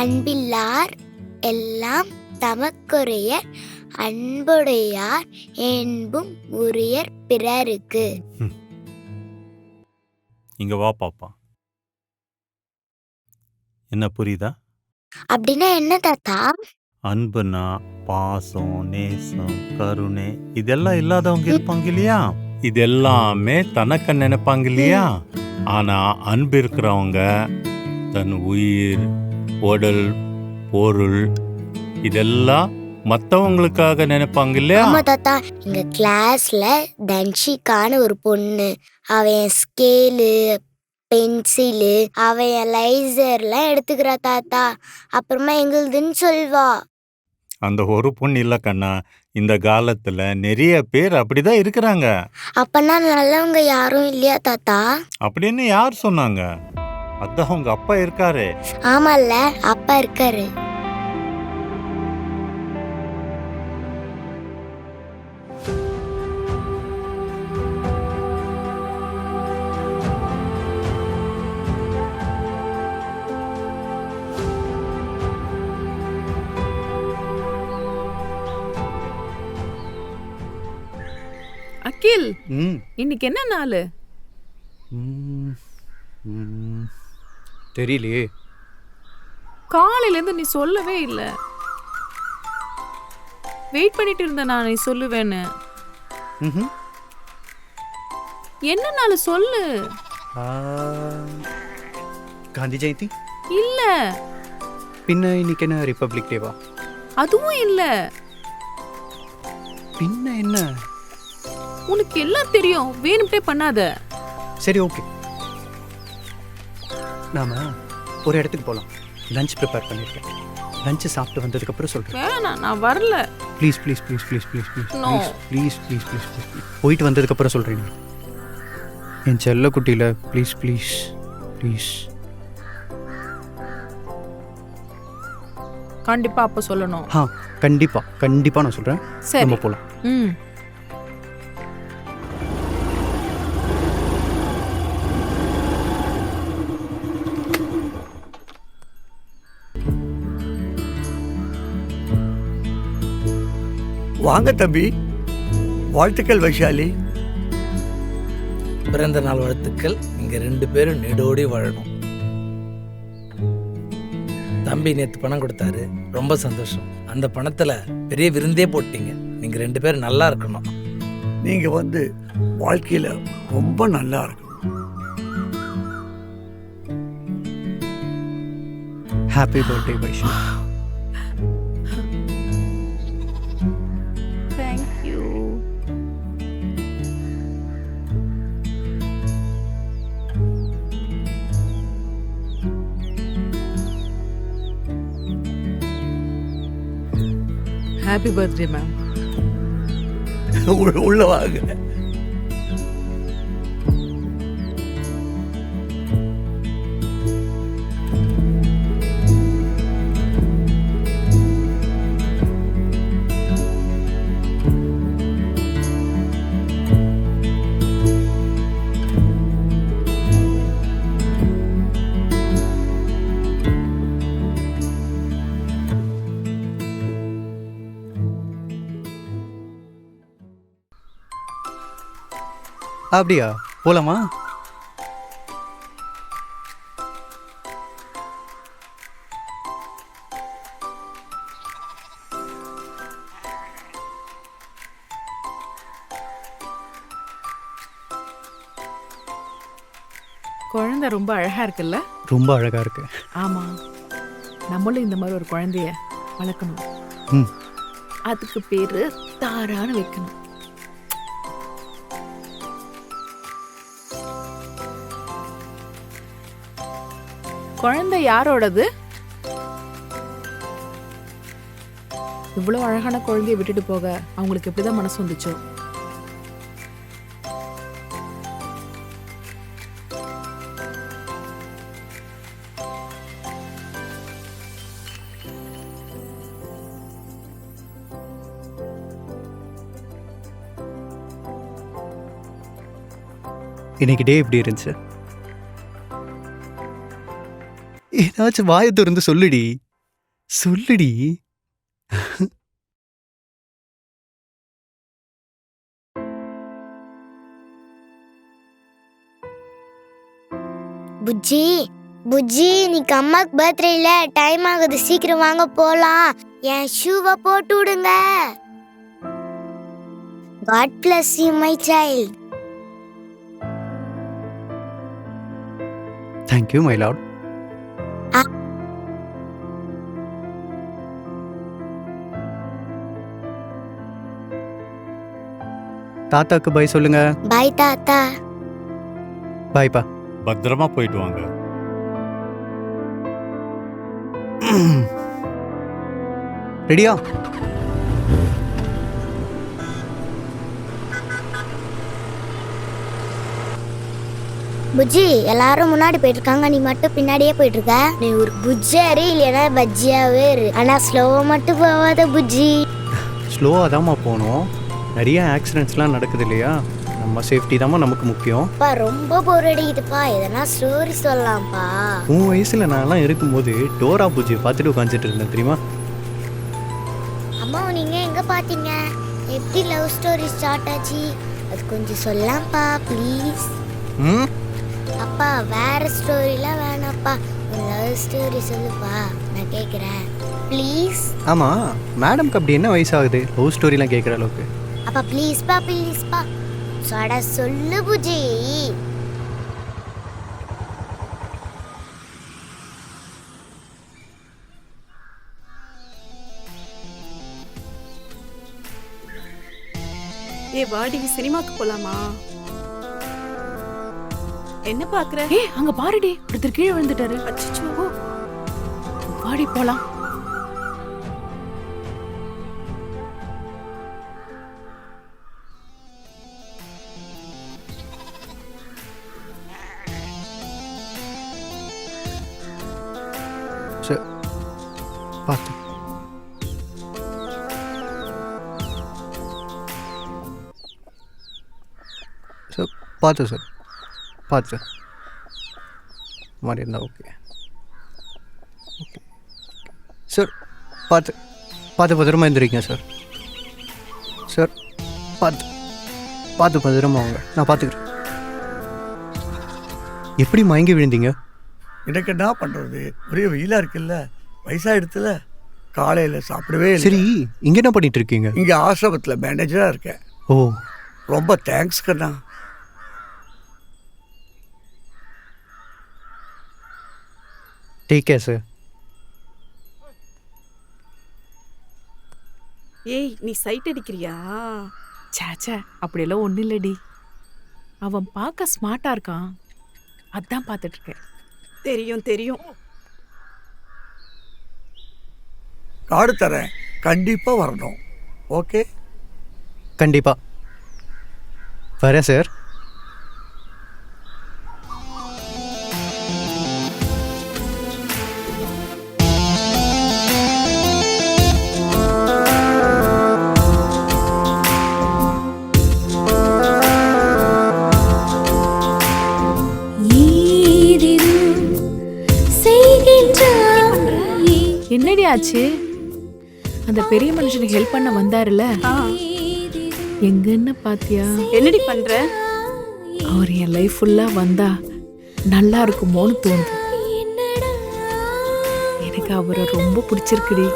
அன்பில்லார் எல்லாம் தமக்குரிய அன்புடையார் என்பும் உரியர் பிறருக்கு. இங்க வா பாப்பா. என்ன புரியுதா? அப்படின்னா என்ன தாத்தா? அன்புனா பாசம், நேசம், கருணை இதெல்லாம் இல்லாதவங்க இருப்பாங்க இல்லையா? இது எல்லாமே தனக்கு நினைப்பாங்க இல்லையா? ஆனா அன்பு இருக்கிறவங்க தன் உயிர், உடல், பொருள் இதெல்லாம் மற்றவங்களுக்காக நினைப்பாங்க இல்லையா? ஆமா தாத்தா, எங்க கிளாஸ்ல தன்ஷிகான்னு ஒரு பொண்ணு, அவன் ஸ்கேலு, பென்சிலு, அவன் லைசர்லாம் எடுத்துக்கிறா தாத்தா. அப்புறமா எங்களுதுன்னு சொல்வா. அந்த ஒரு பொண்ணு இல்ல கண்ணா, இந்த காலத்துல நிறைய பேர் அப்படிதான் இருக்கிறாங்க. அப்பனா நல்லவங்க யாரும் இல்லையா தாத்தா? அப்படின்னு யார் சொன்னாங்க? அதான் உங்க அப்பா இருக்காரே. ஆமால்ல, அப்பா இருக்காரு. அகில், இன்னைக்கு என்ன நாள்? தெரியலையே. காலையிலேருந்து நீ சொல்லவே இல்லை. வெயிட் பண்ணிட்டு இருந்தேன் நான் நீ சொல்லுவேன்னு. என்ன நாள் சொல்லு. காந்தி ஜெயந்தி இல்ல. பின்ன இன்னைக்கு என்ன ரிப்பப்ளிக் டேவா? அதுவும் இல்ல. பின்ன என்ன? உனக்கு எல்லாம் தெரியும், வேணும்ட்டே பண்ணாத. சரி, ஓகே. நாம ஒரு இடத்துக்கு போகலாம். லஞ்ச் ப்ரிப்பேர் பண்ணியிருக்கேன். லஞ்ச் சாப்பிட்டு வந்ததுக்கு அப்புறம் சொல்றேன். வேணாம், நான் வரல. Please please please please please please No. Please please please please போயிட்டு வந்ததுக்கு அப்புறம் சொல்றேன். என் செல்ல குட்டியில ப்ளீஸ் ப்ளீஸ் ப்ளீஸ். கண்டிப்பா அப்ப சொல்லணும். கண்டிப்பா கண்டிப்பா நான் சொல்றேன். சரி, நம்ம போலாம். வாங்க தம்பி. வாழ்த்துக்கள் வைஷாலி. பிறந்த நாள் வாழ்த்துக்கள். நீங்க 2 பேரும் நெடோடி வாழணும். தம்பி நேற்று பணம் கொடுத்தாரு, ரொம்ப சந்தோஷம். அந்த பணத்துல பெரிய விருந்தே போட்டீங்க. நீங்க 2 பேரும் நல்லா இருக்கணும். நீங்க வந்து வாழ்க்கையில ரொம்ப நல்லா இருக்கணும். Happy birthday Vaishali. Thank you. Happy birthday, ma'am. உள்ள வாங்க. அப்படியா? போலாமா? குழந்தை ரொம்ப அழகா இருக்குல்ல? ரொம்ப அழகா இருக்கு. ஆமா, நம்மளும் இந்த மாதிரி ஒரு குழந்தைய வளர்க்கணும். அதுக்கு பேரு தாரான்னு வைக்கணும். குழந்தை யாரோடது? இவ்வளவு அழகான குழந்தைய விட்டுட்டு போக அவங்களுக்கு எப்படிதான் மனசு வந்துச்சோ? இன்னைக்கு டே எப்படி இருந்துச்சு? ஏதாச்சும் வாயை திறந்து சொல்லுடி. சொல்லுடி. புஜ்ஜி புஜ்ஜி இன்னைக்கு அம்மாக்கு பர்த்டே இல்ல, டைம் ஆகுது, சீக்கிரம் வாங்க போலாம். என் ஷூவை போட்டு விடுங்க. God bless you my child. Thank you my lord. தாத்தாக்கு பை சொல்லுங்க. பாய் தாத்தா. பாய்ப்பா. பத்திரமா போயிட்டு வாங்க. ரெடியா? புஜ்ஜி எல்லாரும் முன்னாடி போயிட்டு இருக்காங்க, நீ மட்டும் பின்னாடியே போயிட்டு இருக்க. நீ ஒரு புஜ்ஜாரு இல்லைன்னா பஜ்ஜியாவே இரு, ஆனா ஸ்லோவா மட்டும் போவாத புஜ்ஜி. ஸ்லோவாக தாம்மா போகணும். நிறைய ஆக்சிடென்ட்ஸ்லாம் நடக்குது இல்லையா? நம்ம சேஃப்டி தாம்மா நமக்கு முக்கியம். அப்பா ரொம்ப போர் அடிக்குதுப்பா, எதனா ஸ்டோரி சொல்லலாம்ப்பா. உன் வயசில் நான்லாம் இருக்கும்போது டோரா பூஜியை பார்த்துட்டு உட்காந்துட்டு இருந்தேன் தெரியுமா? அம்மா நீங்க எங்க பாத்தீங்க? எப்படி லவ் ஸ்டோரி ஸ்டார்ட் ஆச்சு? அது கொஞ்சம் சொல்லலாம்ப்பா ப்ளீஸ். ம் அப்பா வேற ஸ்டோரிலாம் வேணாப்பா, லவ் ஸ்டோரி சொல்லுப்பா, நான் கேட்குறேன் ப்ளீஸ். ஆமாம், மேடம்க்கு அப்படி என்ன வயசாகுது லவ் ஸ்டோரிலாம் கேட்குற அளவுக்கு? அப்பா ப்ளீஸ்ப்பா சடா சொல்லு புஜி. ஏ வாடி சினிமாக்கு போலாமா? என்ன பாக்குற? அங்க பாருடி, ஒருத்தர் கீழே விழுந்துட்டாரு. அச்சச்சோ. வாடி போலாம். சார் பார்த்து. சார் பார்த்து சார் பார்த்து சார். மாதிரி இருந்தால் ஓகே. Okay sir. பார்த்து பார்த்து பத்திரமா இருந்துருக்கீங்க சார். சார் பார்த்து பார்த்து பத்திரமா வாங்க, நான் பார்த்துக்கிறேன். எப்படி மயங்கி விழுந்தீங்க? எனக்கு என்ன பண்ணுறது, ஒரே வெயிலாக இருக்குல்ல, வயசாகிடுத்துல, காலையில் சாப்பிடவே இல்லை. சரி, இங்கே என்ன பண்ணிட்டு இருக்கீங்க? இங்கே ஆசிரமத்தில் மேனேஜராக இருக்கேன். ஓ, ரொம்ப தேங்க்ஸ் கண்ணா. Take care sir. ஏய் நீ சைட் அடிக்கிறியா? சேச்சே, அப்படியெல்லாம் ஒன்றும் இல்லடி. அவன் பார்க்க ஸ்மார்ட்டா இருக்கான், அதான் பார்த்துட்டு இருக்கேன். தெரியும் தெரியும். கார்டு தரேன், கண்டிப்பாக வரணும். ஓகே? கண்டிப்பாக வரேன் சார். என்னடி ஆச்சு? அந்த பெரிய மனுஷனுக்கு ஹெல்ப் பண்ண வந்தாருல, எங்கன்னு பாத்தியா? என்னடி பண்ற? அவர் என் லைஃப் ஃபுல்லா வந்தா நல்லா இருக்குமோன்னு தோணுது. எனக்கு அவரை ரொம்ப பிடிச்சிருக்குடி.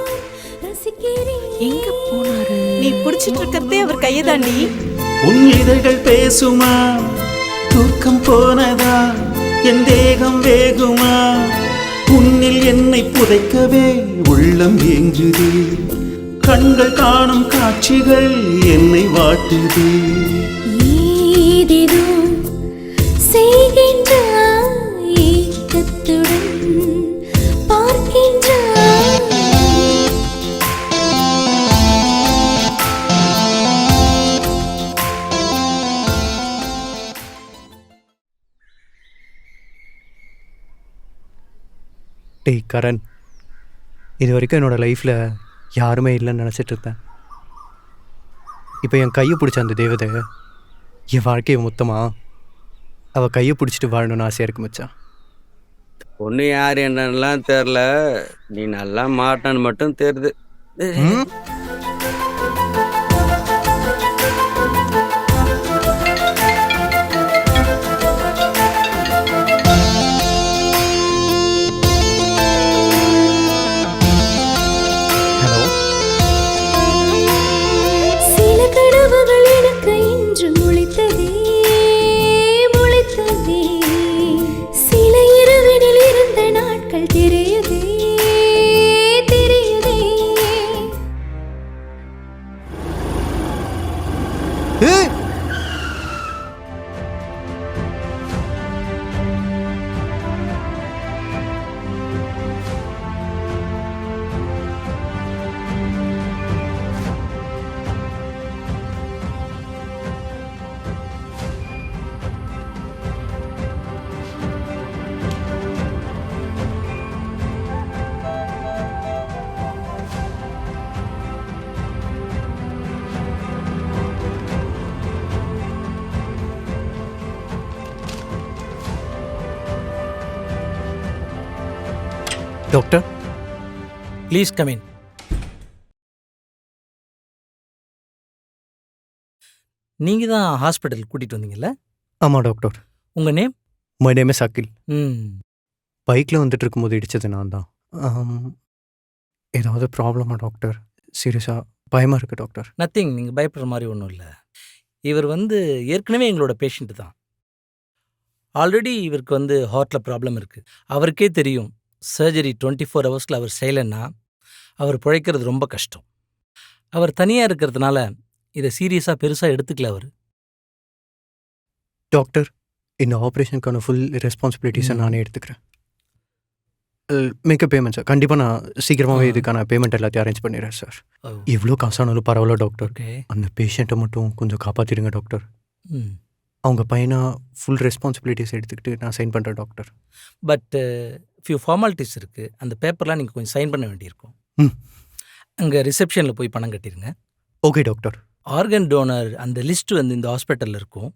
எங்க போனாரு? நீ பிடிச்சிட்டு இருக்கிறதே அவர் கையதாண்டி. உன் இதழ்கள் பேசுமா, தூக்கம் போனதா, என் தேகம் வேகுமா, உன்னில் என்னை புதைக்கவே உள்ளம் ஏங்குது, கண்கள் காணும் காட்சிகள் என்னை வாட்டுது. டேய் கரண், இது வரைக்கும் என்னோடய லைஃப்பில் யாருமே இல்லைன்னு நினச்சிட்டு இருந்தேன். இப்போ என் கையை பிடிச்ச அந்த தேவதை என் வாழ்க்கையை மொத்தமாக அவள் கையை பிடிச்சிட்டு வாழணும்னு ஆசையாக இருக்கு மச்சான். பொண்ணு யார் என்னன்னெலாம் தெரில, நீ நல்லா மாட்டான்னு மட்டும் தெரியுது. ம்? ஹலோ சில கனவுகள் எனக்கு இன்று முளைத்ததே முளைத்ததே, சில இரவினில் இருந்த நாட்கள் தெரியுதே தெரியுதே. ஏய் டாக்டர் ப்ளீஸ் கம் இன். நீங்கள் தான் ஹாஸ்பிட்டல் கூட்டிகிட்டு வந்தீங்கல்ல? ஆமாம் டாக்டர். உங்கள் நேம்? மை நேம் இஸ் அகில். ம். பைக்கில் வந்துட்டு இருக்கும்போது இடிச்சது நான் தான். ஏதாவது ப்ராப்ளமா டாக்டர்? சீரியஸாக பயமாக இருக்குது டாக்டர். நத்திங், நீங்கள் பயப்படுற மாதிரி ஒன்றும் இல்லை. இவர் ஏற்கனவே எங்களோட பேஷண்ட்டு தான். ஆல்ரெடி இவருக்கு ஹார்ட்டில் ப்ராப்ளம் இருக்குது. அவருக்கே தெரியும், சர்ஜரி 24 ஹவர்ஸில் அவர் செய்யலைன்னா அவர் பிழைக்கிறது ரொம்ப கஷ்டம். அவர் தனியாக இருக்கிறதுனால இதை சீரியஸாக பெருசாக எடுத்துக்கல அவர். டாக்டர், இந்த ஆப்ரேஷனுக்கான ஃபுல் ரெஸ்பான்சிபிலிட்டிஸை நானே எடுத்துக்கிறேன். மேக்கப் பேமெண்ட் சார், கண்டிப்பாக நான் சீக்கிரமாகவே இதுக்கான பேமெண்ட் எல்லாத்தையும் அரேஞ்ச் பண்ணிடுறேன் சார். எவ்வளோ காசானாலும் பரவாயில்ல டாக்டர். ஓகே. அந்த பேஷண்ட்டை மட்டும் கொஞ்சம் காப்பாற்றிடுங்க டாக்டர். ம். அவங்க பையனா ஃபுல் ரெஸ்பான்சிபிலிட்டிஸ் எடுத்துக்கிட்டு நான் சைன் பண்ணுறேன் டாக்டர். பட் ஃபியூ ஃபார்மாலிட்டிஸ் இருக்குது. அந்த பேப்பர்லாம் நீங்கள் கொஞ்சம் சைன் பண்ண வேண்டியிருக்கும். ம். அங்கே ரிசப்ஷனில் போய் பணம் கட்டிடுங்க. Okay doctor. ஆர்கன் டோனர் அந்த லிஸ்ட்டு இந்த ஹாஸ்பிட்டலில் இருக்கும்.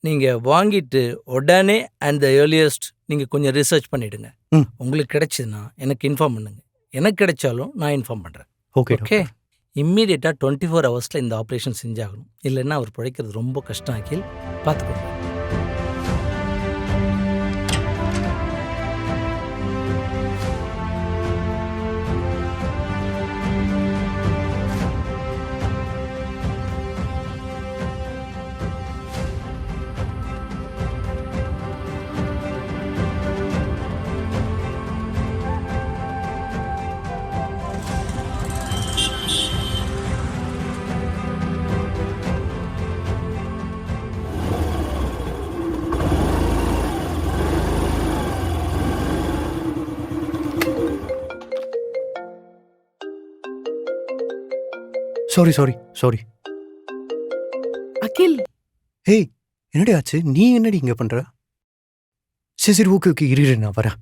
நீங்கள் வாங்கிட்டு உடனே அண்ட் த ஏர்லியஸ்ட் நீங்கள் கொஞ்சம் ரிசர்ச் பண்ணிவிடுங்க. ம். உங்களுக்கு கிடைச்சதுன்னா எனக்கு இன்ஃபார்ம் பண்ணுங்க. எனக்கு கிடைச்சாலும் நான் இன்ஃபார்ம் பண்ணுறேன். Okay okay. டாக்டர். இம்மீடியட்டாக 24 ஹவர்ஸில் இந்த ஆப்ரேஷன் செஞ்சாகணும். இல்லைன்னா அவர் பிழைக்கிறது ரொம்ப கஷ்டம். அகில், பார்த்துக்கோங்க. சாரி. அகில், ஹேய், என்னடி ஆச்சு? நீ என்னடி இங்கே பண்ணுற? சரி ஓகே இரு நான் வரேன்.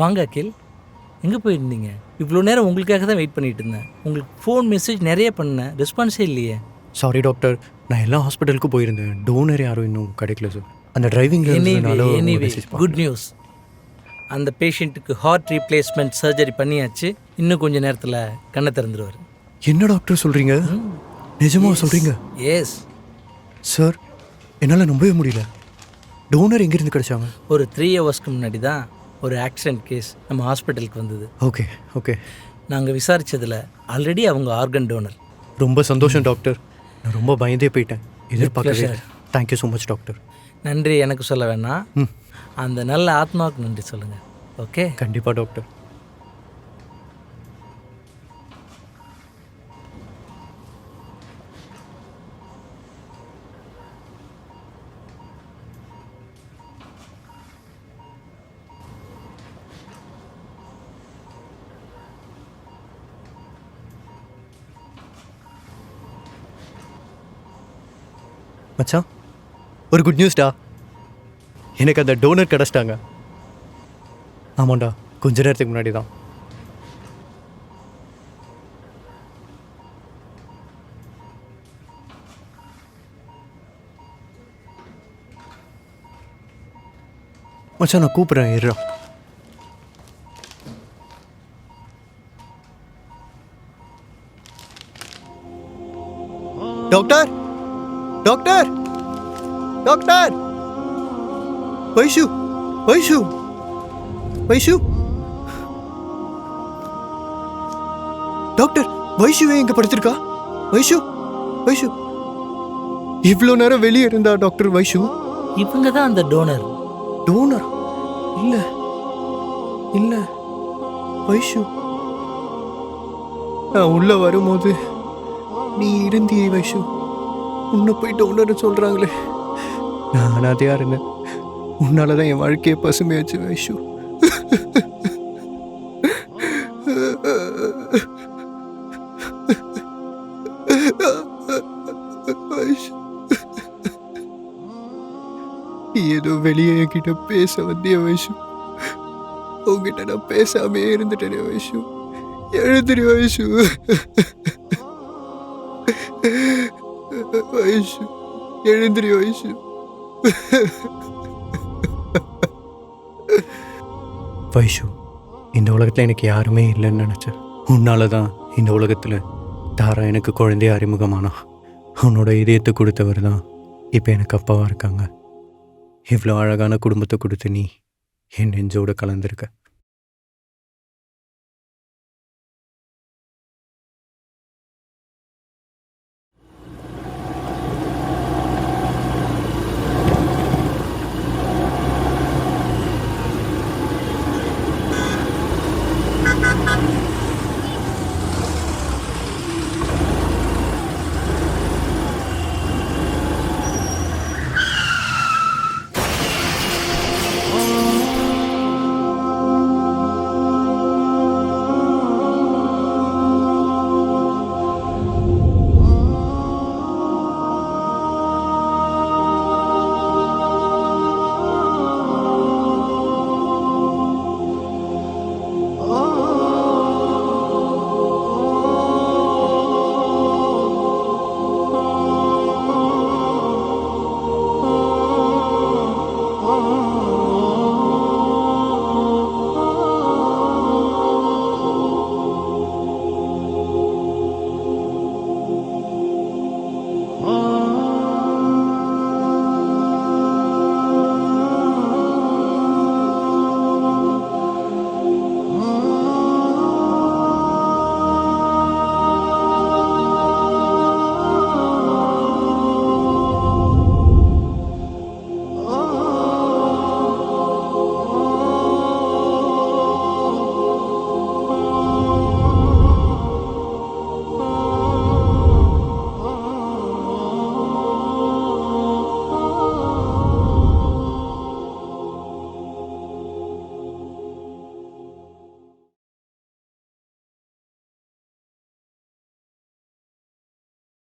வாங்க அகில். எங்கே போயிருந்தீங்க? இவ்வளோ நேரம் உங்களுக்காக தான் வெயிட் பண்ணிட்டு இருந்தேன். உங்களுக்கு ஃபோன் மெசேஜ் நிறைய பண்ணேன், ரெஸ்பான்ஸே இல்லையே. சாரி டாக்டர், நான் எல்லா ஹாஸ்பிட்டலுக்கும் போயிருந்தேன். டோனர் யாரும் இன்னும் கிடைக்கல சார். அந்த டிரைவிங் குட் நியூஸ். அந்த பேஷண்ட்டுக்கு ஹார்ட் ரீப்ளேஸ்மெண்ட் சர்ஜரி பண்ணியாச்சு. இன்னும் கொஞ்சம் நேரத்தில் கண்ணை திறந்துடுவார். என்ன டாக்டர் சொல்கிறீங்க? நிஜமாக சொல்கிறீங்க? எஸ் சார், என்னால் நம்பவே முடியல. டோனர் எங்கேருந்து கிடைச்சாங்க? ஒரு 3 ஹவர்ஸ்க்கு முன்னாடி தான் ஒரு ஆக்சிடென்ட் கேஸ் நம்ம ஹாஸ்பிட்டலுக்கு வந்தது. ஓகே. நாங்கள் விசாரித்ததில் ஆல்ரெடி அவங்க ஆர்கன் டோனர். ரொம்ப சந்தோஷம் டாக்டர். நான் ரொம்ப பயந்தே போயிட்டேன். எதிர்பார்க்கல. Thank you so much doctor. நன்றி எனக்கு சொல்ல வேணாம், அந்த நல்ல ஆத்மாவுக்கு நன்றி சொல்லுங்கள். ஓகே. கண்டிப்பாக டாக்டர். மச்சான், ஒரு குட் நியூஸ்டா. எனக்கு அந்த டோனர் கிடச்சிட்டாங்க. ஆமாண்டா, கொஞ்ச நேரத்துக்கு முன்னாடி தான். மச்சான் நான் கூப்பிட்றேன் இருறா. Doctor doctor doctor Vaishu Vaishu Vaishu doctor வைஷுவே எங்க படுத்திருக்கா? வைஷு வைஷு இவ்வளோ நேரம் வெளியே இருந்தா டாக்டர் வைஷு? இவங்க தான் அந்த டோனர். டோனர் இல்ல இல்ல வைஷு. நான் உள்ள வரும்போது நீ இருந்தியே வைஷு. உன்னை போய் டோனர்னு சொல்றாங்களே. நான் அனாதையா இருந்தேன். உன்னாலதான் என் வாழ்க்கையை பசுமையாச்சு வைஷு. வைஷு நீ ஏதோ வெளியே என்கிட்ட பேச வந்திய வைஷு. உங்ககிட்ட நான் பேசாமே இருந்துட்டேனே வைஷு. எழுதுறி வைஷு. வைஷு எழுந்திரி வைஷு. வைஷு இந்த உலகத்தில் எனக்கு யாருமே இல்லைன்னு நினச்சேன். உன்னால தான் இந்த உலகத்தில் தாரா எனக்கு குழந்தைய அறிமுகமானா. உன்னோட இதயத்தை கொடுத்தவர் தான் இப்போ எனக்கு அப்பாவாக இருக்காங்க. இவ்வளோ அழகான குடும்பத்தை கொடுத்து நீ என் நெஞ்சோடு கலந்துருக்க.